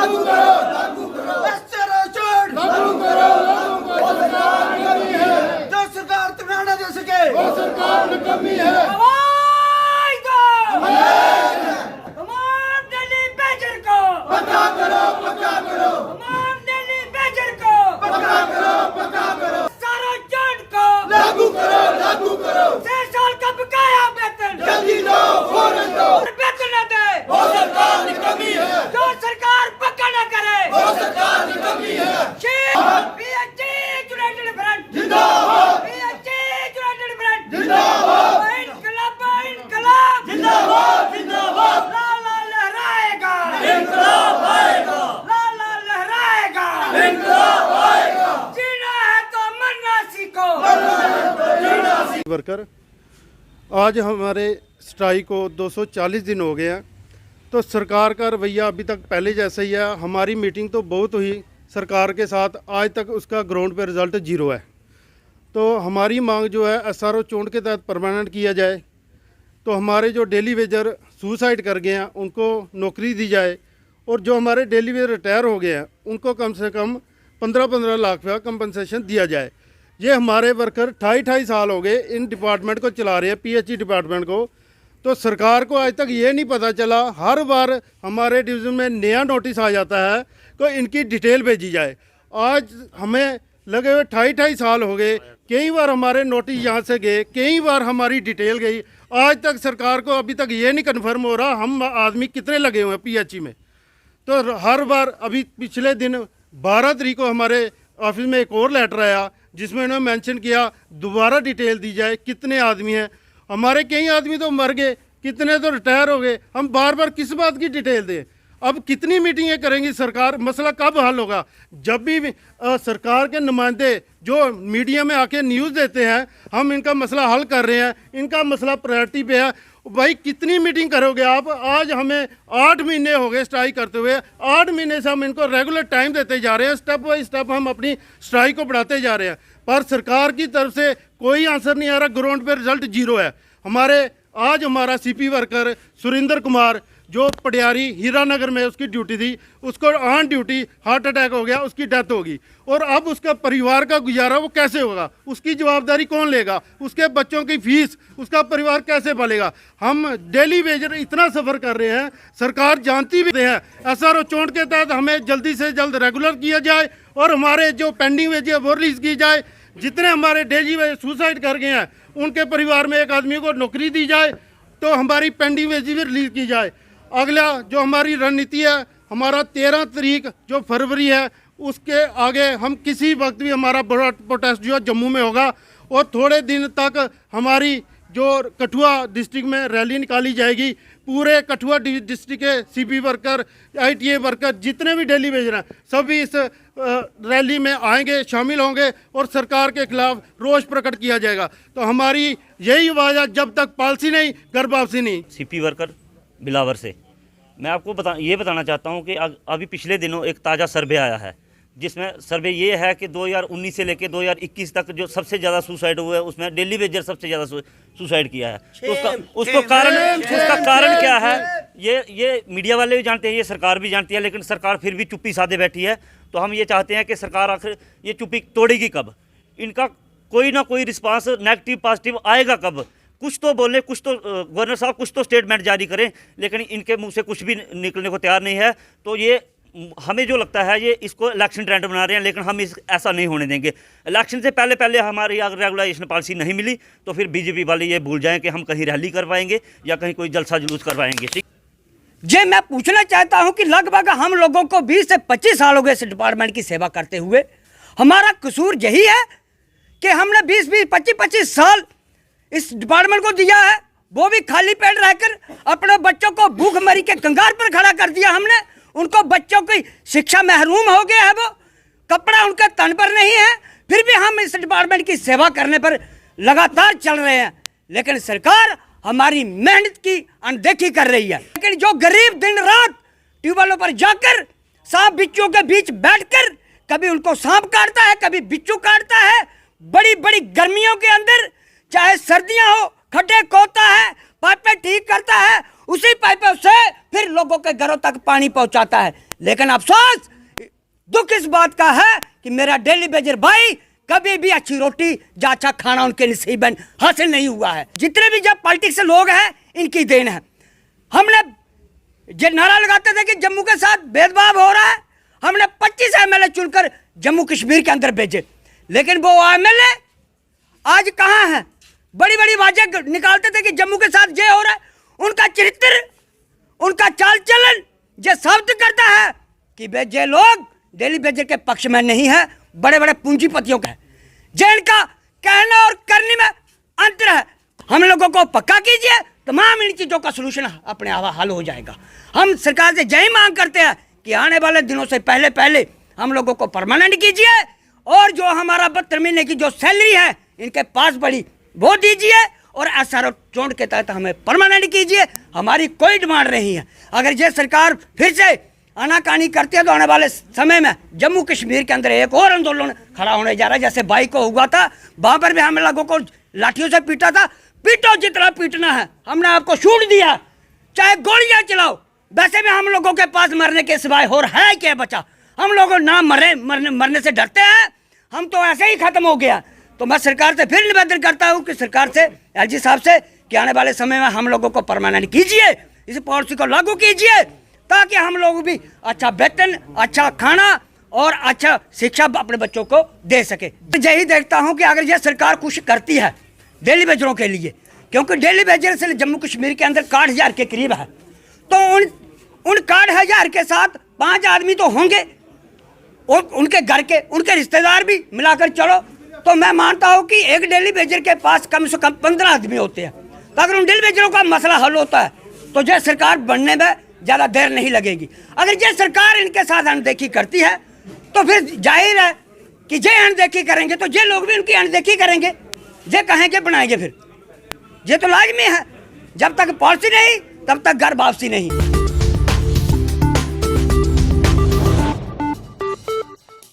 लागू करो, लागू करो, लागू करो, लागू करो। सरकार निकम्मी है, जो सरकार तमिलनाडु दे सके वो सरकार निकम्मी है। आवाज दो, अमेर है। तमाम दिल्ली बेजर को पक्का करो, पक्का करो, तमाम दिल्ली बेजर को पक्का करो, पक्का करो। सारा चंड को लागू करो, लागू करो। 6 साल का बकाया वेतन जल्दी दो, फौरन दो। वेतन न दे वो सरकार निकम्मी है, जो सरकार पक्का न करे वो सरकार निकम्मी है। पीएचडी यूनाइटेड फ्रंट जिंदाबाद, पीएचडी यूनाइटेड फ्रंट जिंदाबाद, इनकलाब इनकलाब जिंदाबाद, जिंदाबाद। लाला लहराएगा इंकलाब आएगा, लाला लहराएगा इंकलाब आएगा। जीना है तो मरना सीखो। वर्कर आज हमारे स्ट्राइक को 240 दिन हो गए हैं, तो सरकार का रवैया अभी तक पहले जैसा ही है। हमारी मीटिंग तो बहुत हुई सरकार के साथ, आज तक उसका ग्राउंड पे रिज़ल्ट जीरो है। तो हमारी मांग जो है SRO चोंड के तहत परमानेंट किया जाए, तो हमारे जो डेली वेजर सुसाइड कर गए हैं उनको नौकरी दी जाए, और जो हमारे डेली वेजर रिटायर हो गए हैं उनको कम से कम 15-15 लाख रुपया कंपनसेशन दिया जाए। ये हमारे वर्कर 28 साल हो गए इन डिपार्टमेंट को चला रहे हैं, PHE डिपार्टमेंट को। तो सरकार को आज तक ये नहीं पता चला, हर बार हमारे डिवीज़न में नया नोटिस आ जाता है कि इनकी डिटेल भेजी जाए। आज हमें लगे हुए 28 साल हो गए, कई बार हमारे नोटिस यहाँ से गए, कई बार हमारी डिटेल गई, आज तक सरकार को अभी तक ये नहीं कन्फर्म हो रहा हम आदमी कितने लगे हुए हैं PHE में। तो हर बार अभी पिछले दिन 12 तारीख को हमारे ऑफिस में एक और लेटर आया जिसमें उन्होंने मेंशन किया दोबारा डिटेल दी जाए कितने आदमी हैं। हमारे कई आदमी तो मर गए, कितने तो रिटायर हो गए, हम बार बार किस बात की डिटेल दें? अब कितनी मीटिंगें करेंगी सरकार? मसला कब हल होगा? जब भी सरकार के नुमाइंदे जो मीडिया में आके न्यूज़ देते हैं हम इनका मसला हल कर रहे हैं, इनका मसला प्रायोरिटी पे है, भाई कितनी मीटिंग करोगे आप? आज हमें 8 महीने हो गए स्ट्राइक करते हुए, 8 महीने से हम इनको रेगुलर टाइम देते जा रहे हैं, स्टेप बाई स्टेप हम अपनी स्ट्राइक को बढ़ाते जा रहे हैं, पर सरकार की तरफ से कोई आंसर नहीं आ रहा। ग्राउंड पे रिजल्ट जीरो है। आज हमारा CP वर्कर सुरेंद्र कुमार जो पटियारी हीरानगर में उसकी ड्यूटी थी, उसको ऑन ड्यूटी हार्ट अटैक हो गया, उसकी डेथ होगी, और अब उसका परिवार का गुजारा वो कैसे होगा? उसकी जवाबदारी कौन लेगा? उसके बच्चों की फीस उसका परिवार कैसे पालेगा? हम डेली वेजर इतना सफ़र कर रहे हैं, सरकार जानती भी है। SRO चोंड के तहत हमें जल्दी से जल्द रेगुलर किया जाए और हमारे जो पेंडिंग वेज है वो रिलीज़ की जाए। जितने हमारे डेली वेज सुसाइड कर गए हैं उनके परिवार में एक आदमी को नौकरी दी जाए, तो हमारी पेंडिंग वेज भी रिलीज़ की जाए। अगला जो हमारी रणनीति है, हमारा 13 तारीख जो फरवरी है उसके आगे हम किसी वक्त भी हमारा बड़ा प्रोटेस्ट जो है जम्मू में होगा, और थोड़े दिन तक हमारी जो कठुआ डिस्ट्रिक्ट में रैली निकाली जाएगी। पूरे कठुआ डिस्ट्रिक्ट के CP वर्कर, ITA वर्कर, जितने भी डेली वेजर हैं सभी इस रैली में आएंगे, शामिल होंगे और सरकार के खिलाफ रोष प्रकट किया जाएगा। तो हमारी यही आवाज़ है, जब तक पॉलिसी नहीं घर वापसी नहीं। CP वर्कर बिलावर से मैं आपको ये बताना चाहता हूं कि अभी पिछले दिनों एक ताज़ा सर्वे आया है, जिसमें सर्वे ये है कि 2019 से लेकर 2021 तक जो सबसे ज़्यादा सुसाइड हुए हैं उसमें डेली वेजर सबसे ज़्यादा सुसाइड किया है। तो उसका कारण क्या है? ये मीडिया वाले भी जानते हैं, ये सरकार भी जानती है, लेकिन सरकार फिर भी चुप्पी साधे बैठी है। तो हम ये चाहते हैं कि सरकार आखिर ये चुप्पी तोड़ेगी कब? इनका कोई ना कोई रिस्पांस नेगेटिव पॉजिटिव आएगा कब? कुछ तो बोले, कुछ तो गवर्नर साहब कुछ तो स्टेटमेंट जारी करें, लेकिन इनके मुंह से कुछ भी निकलने को तैयार नहीं है। तो ये हमें जो लगता है ये इसको इलेक्शन ट्रेंड बना रहे हैं, लेकिन हम ऐसा नहीं होने देंगे। इलेक्शन से पहले हमारी अगर रेगुलाइजेशन पॉलिसी नहीं मिली तो फिर BJP वाले ये भूल जाएं कि हम कहीं रैली करवाएंगे या कहीं कोई जलसा जुलूस करवाएंगे। ठीक जी, मैं पूछना चाहता हूं कि लगभग हम लोगों को 20 से 25 साल हो गए इस डिपार्टमेंट की सेवा करते हुए। हमारा कसूर यही है कि हमने 20-20, 25-25 साल इस डिपार्टमेंट को दिया है, वो भी खाली पेट रहकर अपने बच्चों को भूखमरी के कंगार पर खड़ा कर दिया हमने। उनको बच्चों की शिक्षा महरूम हो गया है, वो कपड़ा उनके तन पर नहीं है, फिर भी हम इस डिपार्टमेंट की सेवा करने पर लगातार चल रहे हैं। लेकिन सरकार हमारी मेहनत की अनदेखी कर रही है। लेकिन जो गरीब दिन रात ट्यूबवेलों पर जाकर सांप बिच्छू के बीच बैठकर कभी उनको सांप काटता है, कभी बिच्छू काटता है, बड़ी बड़ी गर्मियों के अंदर, चाहे सर्दियां हो, खड्डे खोदता है, पाइपें ठीक करता है, उसी पाइपों से फिर लोगों के घरों तक पानी पहुंचाता है। लेकिन अफसोस, दुख इस बात का है कि मेरा डेली बेजर भाई कभी भी अच्छी रोटी या अच्छा खाना उनके नसीबन हासिल नहीं हुआ है। जितने भी जब पॉलिटिक्स लोग हैं, इनकी देन है। हमने ये नारा लगाते थे कि जम्मू के साथ भेदभाव हो रहा है, हमने 25 एमएलए चुनकर जम्मू कश्मीर के अंदर भेजे, लेकिन वो एमएलए आज कहाँ है? बड़ी बड़ी आवाजें निकालते थे कि जम्मू के साथ ये हो रहा है। उनका चरित्र, उनका चाल चलन ये साबित करता है कि वे ये लोग डेली बेजर के पक्ष में नहीं है, बड़े बड़े पूंजीपतियों का है। जिनका कहना और करने में अंतर है। हम लोगों को पक्का कीजिए, तमाम इन चीज़ों का सलूशन अपने आप हल हो जाएगा। हम सरकार से यही मांग करते हैं कि आने वाले दिनों से पहले पहले हम लोगों को परमानेंट कीजिए, और जो हमारा 72 महीने की जो सैलरी है इनके पास बड़ी वो दीजिए, और SRO चोट के तहत हमें परमानेंट कीजिए। हमारी कोई डिमांड नहीं है। अगर ये सरकार फिर से आनाकानी करती है तो आने वाले समय में जम्मू कश्मीर के अंदर एक और आंदोलन खड़ा होने जा रहा है। जैसे 22 को हुआ था, वहाँ पर भी हम लोगों को लाठियों से पीटा था। पीटो जितना पीटना है, हमने आपको छूट दिया, चाहे गोलियां चलाओ। वैसे भी हम लोगों के पास मरने के सिवाय और है क्या बचा? हम लोग ना मरने से डरते हैं, हम तो ऐसे ही खत्म हो गया। तो मैं सरकार से फिर निवेदन करता हूँ कि सरकार से, LG साहब से, कि आने वाले समय में हम लोगों को परमानेंट कीजिए, इस पॉलिसी को लागू कीजिए, ताकि हम लोग भी अच्छा वेतन, अच्छा खाना और अच्छा शिक्षा अपने बच्चों को दे सके। यही देखता हूँ कि अगर यह सरकार कुछ करती है डेली बेजरों के लिए, क्योंकि डेली बेजर से जम्मू कश्मीर के अंदर 60,000 के करीब है, तो उन 60,000 के साथ 5 आदमी तो होंगे, और उनके घर के, उनके रिश्तेदार भी मिलाकर चलो, तो मैं मानता हूँ कि एक डेली बेजर के पास कम से कम 15 आदमी होते हैं। तो अगर उन डेली बेजरों का मसला हल होता है तो यह सरकार बनने में ज़्यादा देर नहीं लगेगी। अगर यह सरकार इनके साथ अनदेखी करती है तो फिर जाहिर है कि ये अनदेखी करेंगे तो ये लोग भी उनकी अनदेखी करेंगे, ये कहेंगे बनाएंगे। फिर ये तो लाजमी है, जब तक पॉलिसी नहीं तब तक घर वापसी नहीं।